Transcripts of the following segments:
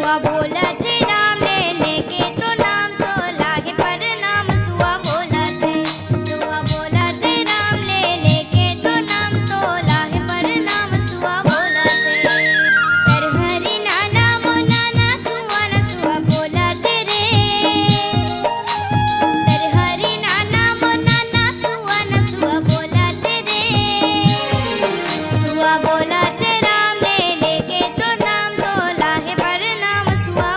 सुआ बोला थे राम ले लेके तो नाम तो लागे पर नाम सुआ बोला थे। सुआ बोला थे राम ले लेके तो नाम तो लागे पर नाम सुआ बोला थे। तर हरि नाना मो नाना सुआ न सुआ बोला थे रे। तर हरि नाना मो नाना सुआ न सुआ बोला थे रे। सुआ बोला थे राम ले लेके तो नाम तो लागे पर नाम सुआ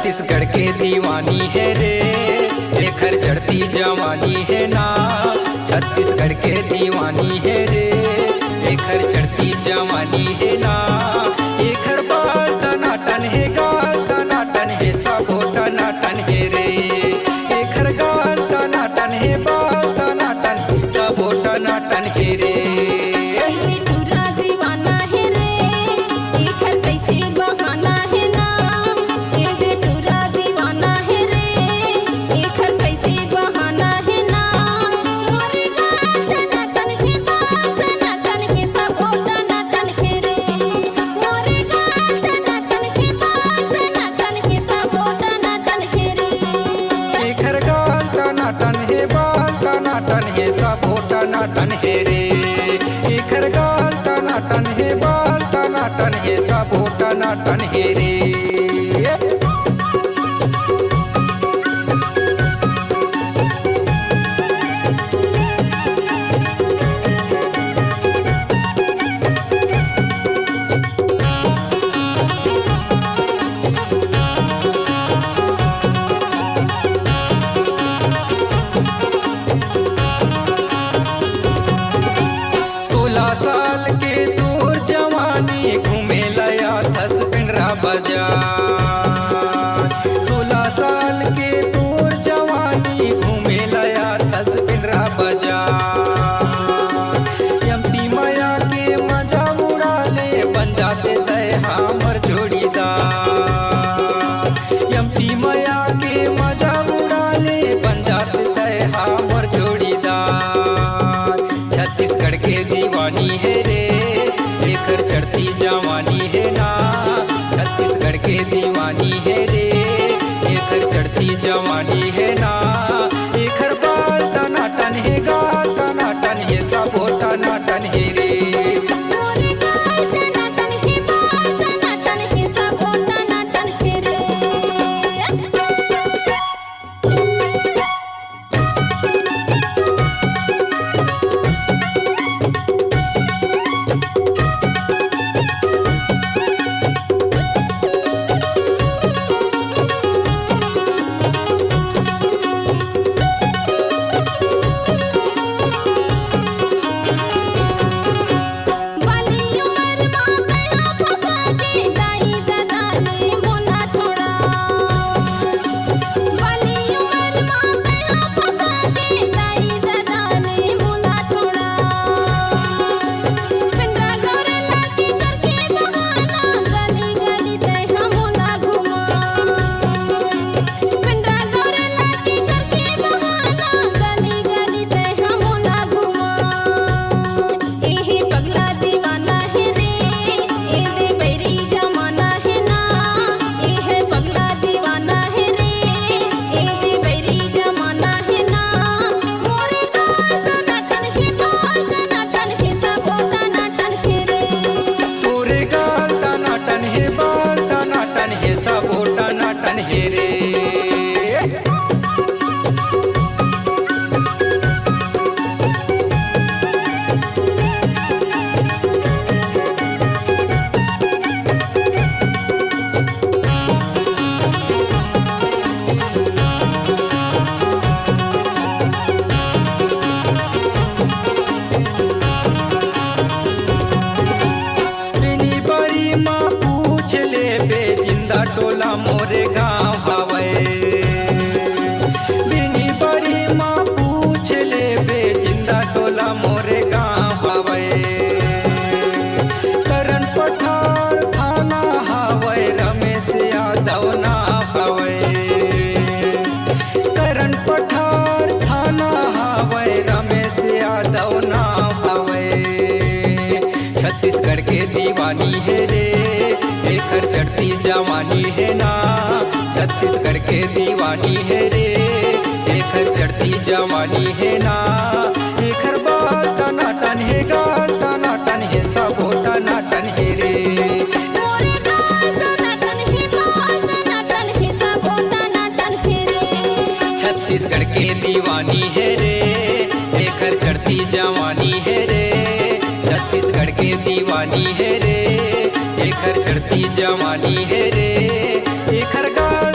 छत्तीसगढ़ के दीवानी है रे, एकर चढ़ती जवानी है ना। छत्तीसगढ़ के दीवानी है रे, एकर चढ़ती जवानी है ना। एकर बाल टनाटन है, गाल टनाटन है, सबो टनाटन है रे। एकर गाल टनाटन है, बाल टनाटन, सबो टनाटन है रे। कैसे टूरा दीवाना है रे, एकर कैसे बहाना है ना। कैसे टूरा दीवाना है रे, एकर कैसे बहाना है ना। मोरे गाल टनाटन है, बाल टनाटन है, सबो टनाटन है रे। मोरे गाल टनाटन है, बाल टनाटन है, सबो टनाटन है रे। एकर गाल टनाटन है, बाल टनाटन है, सबो टनाटन है रे। एकर गाल टनाटन है, बाल टनाटन है, सबो टनाटन है रे। सोलह साल के तोर जवानी घूमे लया दस पिंडरा बाजार। 16 साल के तोर जवानी घूमे लया दस पिंडरा बाजार। एमपी माया के मजा उड़ा ले, बन जाते तय हमर जोड़ीदार। एमपी माया के मजा उड़ा ले, बन जाते तय हमर जोड़ीदार। छत्तीसगढ़ के दीवानी है रे, एकर चढ़ती जवानी है ना। छत्तीसगढ़ के दीवानी है रे, एकर चढ़ती जवानी है ना। एकर बाल टनाटन है, गाल टनाटन है, सबो टनाटन है रे। मोरे गाल टनाटन है, बाल टनाटन है, सबो टनाटन है रे। बाली उमर मां कहाँ फंसा के, दाई दादा ने मोना छोड़ा। बाली उमर मां कहाँ फंसा के, दाई दादा ने मोना छोड़ा। पिंडरा गौरे लागी करके बहाना, गली गली तय मोना घुमा। पिंडरा गौरे लागी करके बहाना, गली गली तय मोना घुमा। एहे पगला दीवाना है रे, एदे बैरी जमाना है ना। एहे पगला दीवाना है रे, एदे बैरी जमाना है ना। मोरे गाल टनाटन है, बाल टनाटन है, सबो टनाटन है रे। तोरे गाल टनाटन है, बाल टनाटन है, सबो टनाटन है रे। बिनी बड़ी माँ पूछ ले बे, जिंदा टोला मोरे गाँव हवे। बिनी बड़ी माँ पूछ ले बे, जिंदा टोला मोरे गाँव हवे। करण पठार थाना हवे, रमेश यादव ना हवे। करण पठार थाना हवे, रमेश यादव ना हवे। छत्तीसगढ़ के दीवानी है रे, एकर चढ़ती जवानी है ना। छत्तीसगढ़ के दीवानी है रे, एकर चढ़ती जवानी है ना। एकर बाल टनाटन है, गाल टनाटन है, सबो टनाटन है रे। मोरे गाल टनाटन है, बाल टनाटन है, सबो टनाटन है रे। छत्तीसगढ़ के दीवानी है रे, एकर चढ़ती जवानी है रे। छत्तीसगढ़ के दीवानी है रे, एकर चढ़ती जवानी है रे। एकर गाल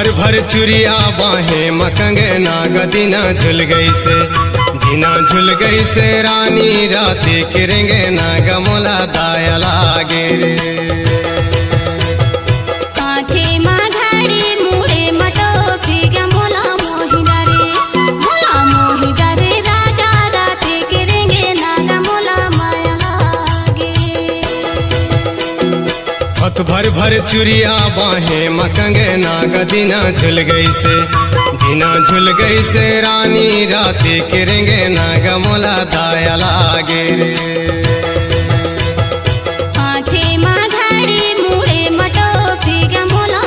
भर भर चुरिया बाहें मकंगे नाग दिना झुल गई से, दिना झुल गई से रानी राती किरेंगे नाग मोला दाया लागे रे। कांथे माँ घड़ी मुड़े मटोपी ग मोला मोहि डरे राजा राते करेंगे नागा मोला माया लागे। हथ भर भर चुरिया बाहें मकंगे नाग दिना झुल गई से, दिना झुल गई से रानी राती किरेंगे नाग मोला दाया लागे रे। कांथे माँ घड़ी मुड़े मटोपी ग मोला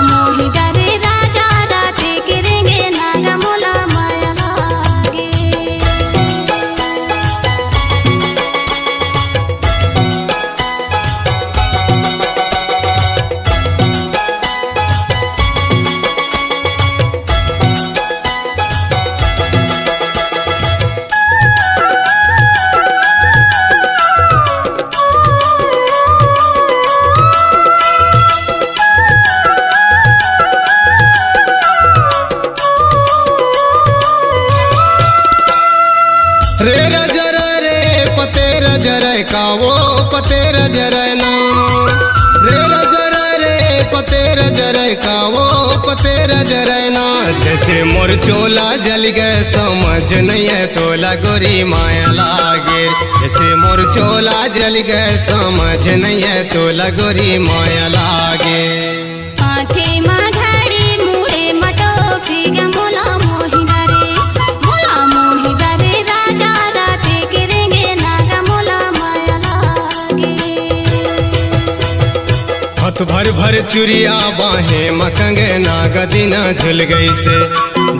मोहि डरे राजा राते करेंगे नागा मोला माया लागे। रे रजर रे पते रजर कावो पते रजर ना, रे रजर रे पते रजर कावो पते रजर ना। जैसे मोर चोला जल गए समझ नहीं है तोला गोरी माया लागे, जैसे मोर चोला जल गए समझ नहीं है तोला गोरी माया लागे। कांथे माँ घड़ी मुड़े मटोपी ग मोला मोहि डरे राजा राते करेंगे नागा मोला माया लागे। हथ भर भर चुरिया बाहें मकंगे नाग दिना झुल गई से,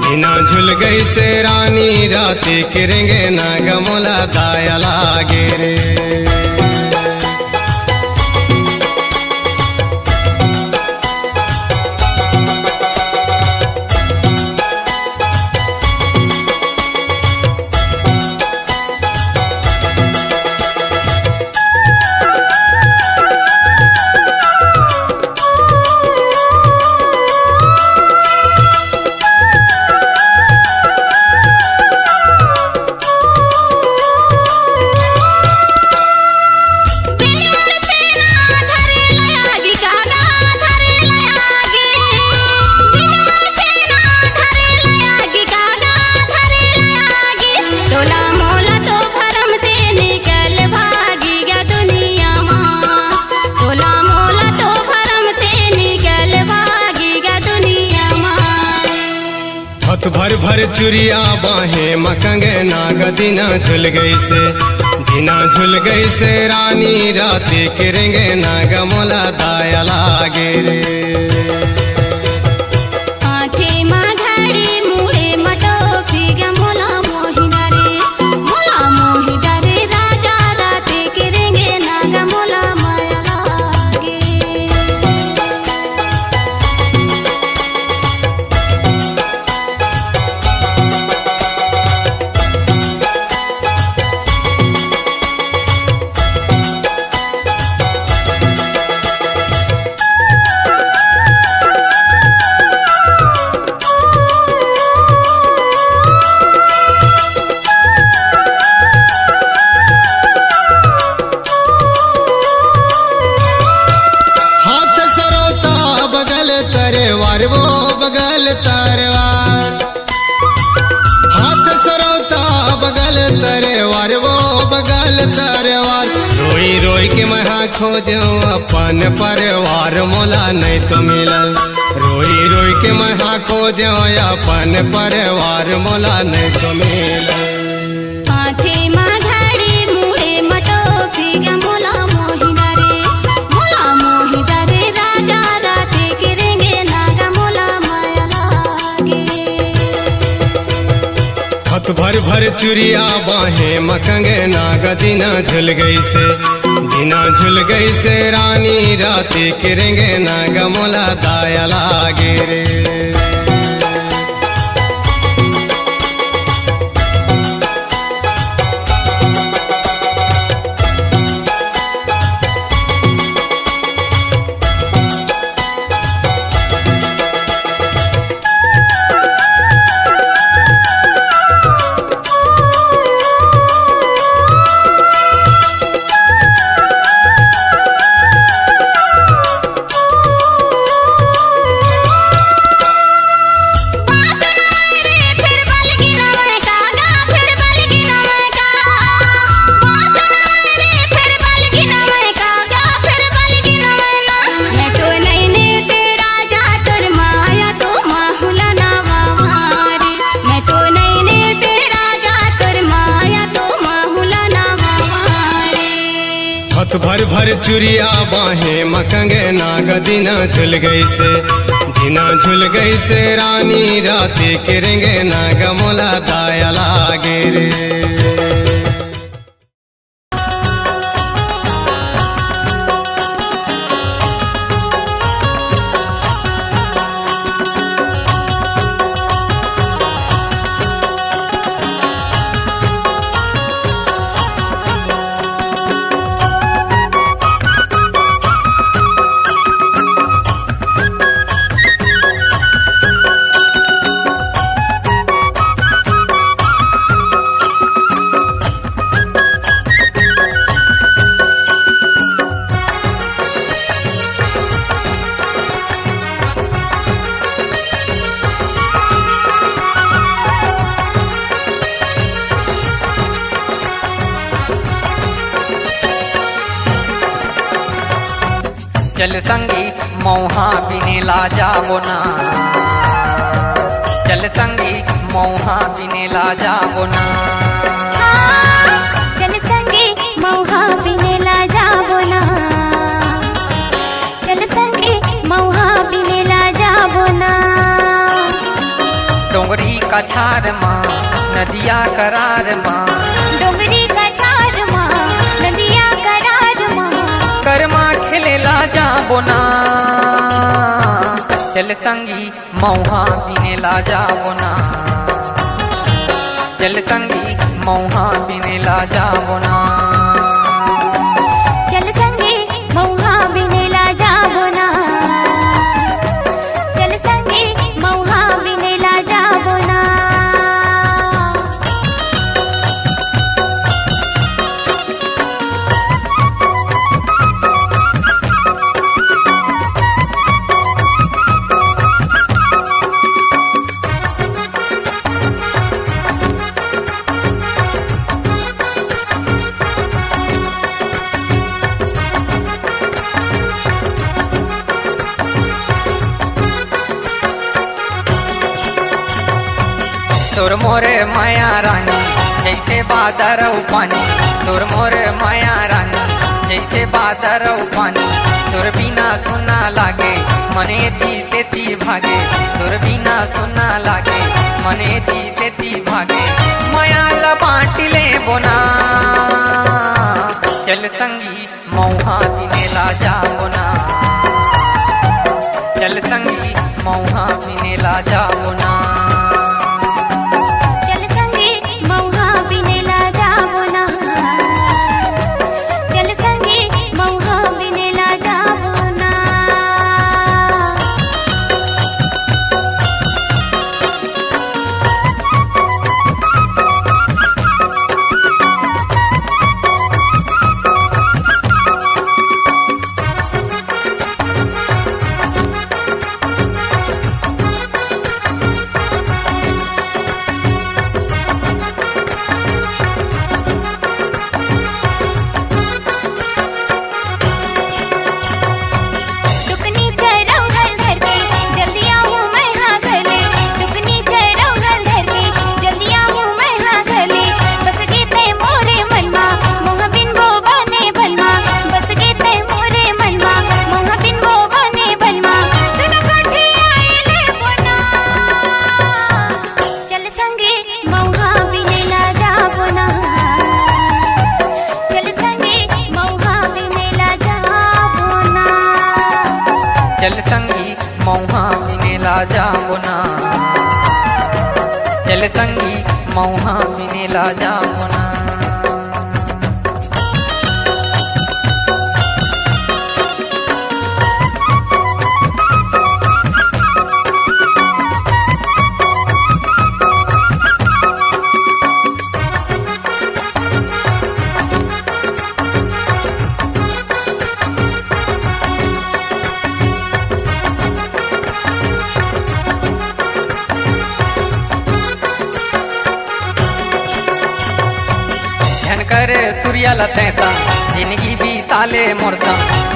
दिना झुल गई से रानी राती किरेंगे नाग मोला दाया लागे रे। तोला मोला तो भरम ते निकल भागी गया दुनिया माँ, तोला मोला तो भरम ते निकल भागी गया दुनिया माँ। हथ भर भर चुरिया बाहें मकंगे नाग दिना झुल गई से, दिना झुल गई से रानी राती किरेंगे नाग मोला दाया लागे रे। कांथे माँ घड़ी मुड़े मटोपी ग मोला मोहि डरे राजा राते करेंगे नागा मोला माया लागे। वो बगल तरवार, हाथ सरोता बगल तरवार, वो बगल तरवार। रोई रोई के मैं खोजो अपन परिवार मोला नहीं तो मिलल, रोई रोई के मैं खोजो अपन परिवार मोला नहीं तो मिलल। कांथे माँ घड़ी मुड़े मटोपी ग मोला मोहि डरे राजा राते करेंगे नागा मोला माया लागे। हथ भर भर चुरिया बाहें मकंगे नाग दिना झुल गई से, दिना झुल गई से रानी राती किरेंगे नाग मोला दाया लागे रे। चुरिया बाहे मकंगे नाग दिना झुल गई से दिना झुल गई से रानी राती किरेंगे नाग मोला दाया लागे रे। चल संगी मौहा बिने ला जाबो ना, चल संगी मौहा बिने ला जाबो ना। चल संगे मौहा बिने ला जाबो ना, चल संगे मौहा बिने ला जाबो ना। डोंगरी का छार माँ नदिया करार माँ, डोंगरी का छार माँ नदिया करार माँ, करमा खेले ला जाबो ना। चल संगी मौहा बिने ला जाबो ना, चल संगी मौहा बिने ला जाबो ना। चल संगे मौहा बिने ला जाबो ना, चल संगे मौहा बिने ला जाबो ना। तोर मोरे माया रानी जैसे बादर पानी, तोर मोरे माया रानी जैसे बादर पानी। तोर बिना सुना लागे मने दी तेती भागे, तोर बिना सुना लागे मने दी तेती भागे। माया ला बाँट ले बोना, चल संगी मौहा बिने ला जाबो ना, चल संगी मौहा बिने ला जाबो ना। चल संगे मौहा बिने ला जाबो ना, चल संगे मौहा बिने ला जाबो ना। चल संगी मौहा बिने ला जाबो ना, चल संगी मौहा बिने ला जाबो ना। झनकर सूर्य लतैता जिंदगी भी ताले मोरसा,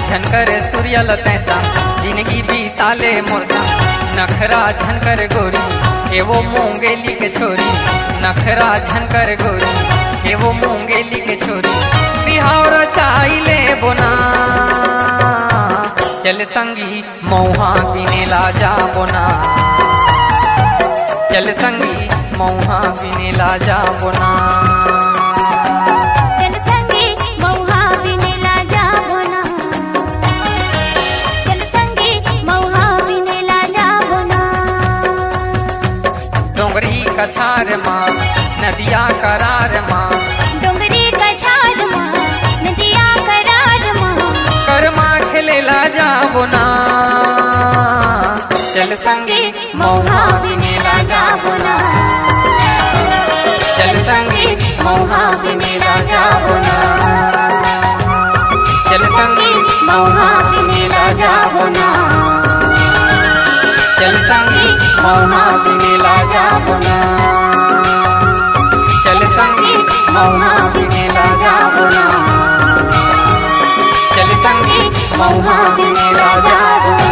झनकर सूर्य लतैता जिंदगी भी ताले मोरसा। नखरा झनकर गोरी हे वो मूंगेली के छोरी, नखरा झनकर गोरी हे वो मूंगेली के छोरी। बिहार चाइले बोना चल संगी मौहा बिनेला जा बोना चल संगी मौहा बिनेला जा बोना चल संगे मौहा बिनेला जाबो ना चल संगे मौहा बिनेला जाबो ना डोंगरी कछार माँ नदिया करार माँ डोंगरी कछार माँ नदिया करार माँ करमा खेलेला जा बोना चल संगी मौहा बिनेला जा बोना चल संगी मौहा बिनेला जा बोना चल संगी मौहा बिनेला जा बोना चल संगी मौहा बिनेला जा बोना चल संगी मौहा बिनेला जा बोना चल संगी मौहा बिनेला जा बोना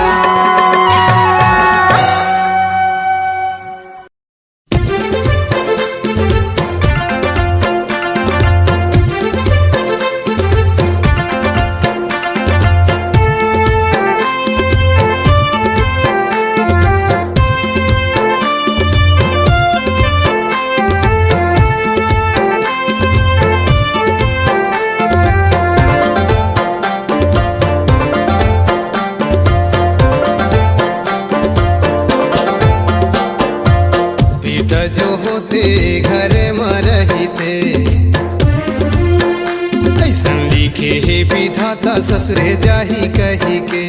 बेटा जो होते घर में रहते ऐसन लिखे हे विधाता ससुरे जाही कही के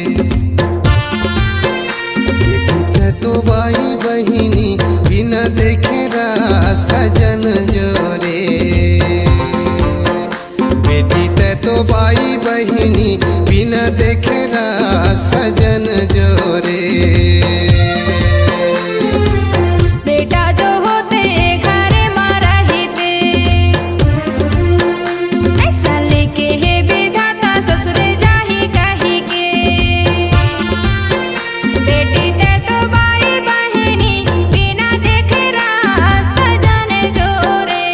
बेटी तो बाई बहिनी बिना देखे सजन जोरे बेटी तो बाई बहिनी बिना देखे सजन जोरे बेटा जो होते घर में रहते ऐसा लेके हे विधाता ससुर जाही कही के बेटी ते तो बाई बहिनी बिना देखे सजन जोरे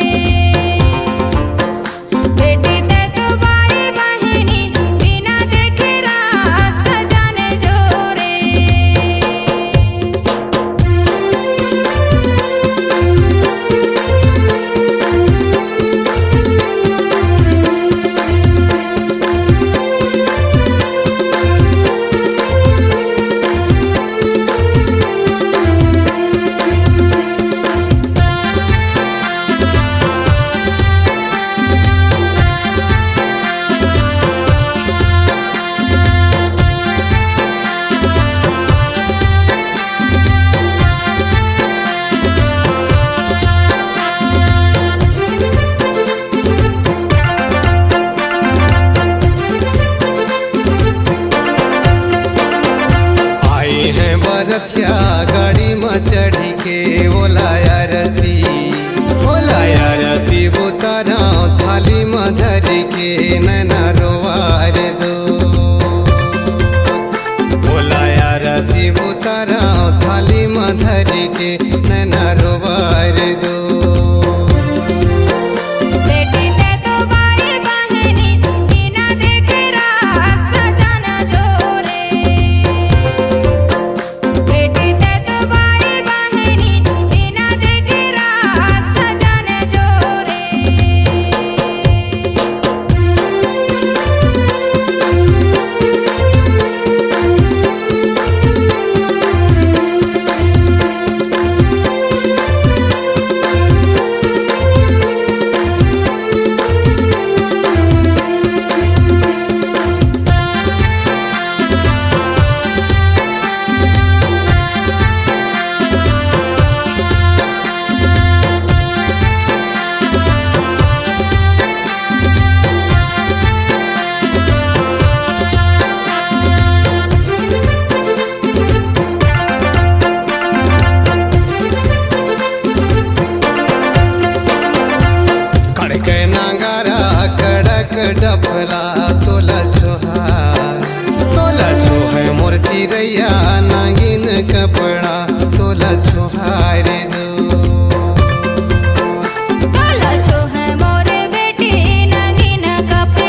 बेटी ते तो बाई बहिनी बिना देखे सजन जोरे आए हैं बरतिया गाड़ी में चढ़ी के बोलाया रती बुतारा थाली में धरी के नैना रोवार दो बोलाया रती बुतारा थाली में धरी के नैना रोवार दो बेटी ते तो बाई बहिनी बिना देखे सजन जोरे बेटी ते तो बाई बहिनी बिना देखे सजन जोरे कड़क नागारा कड़क डफला तोला छोहा मोर चिड़ैया नागिन कपड़ा तोला छोहार दो तोला छो है मोरे बेटी नगीन कपड़ा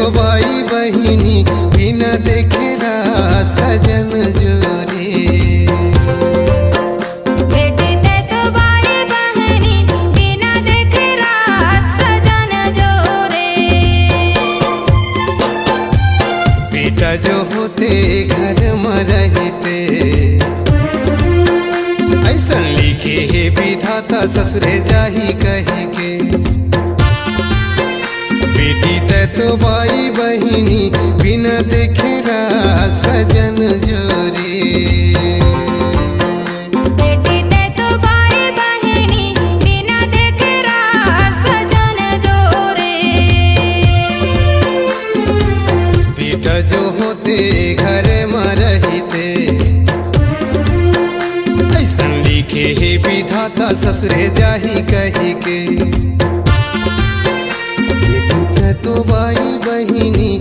तो भाई बहिनी बिना देखे रात सजन जोरे। बेटी ते तो भाई बहनी बिना देखे रात सजन जोरे। बेटा जो होते घर में रहते ऐसन लिखे हे विधाता ससुरे जाही कहे के। बेटी ते तो भाई बहिनी बिना देखे रात सजन जोरे। बेटी ते तो भाई बहनी बिना देखे रात सजन जोरे। बेटा जो होते घर में रहते ऐसन लिखे हे विधाता ससुरे जाही कही के। बेटी ते तो भाई बहिनी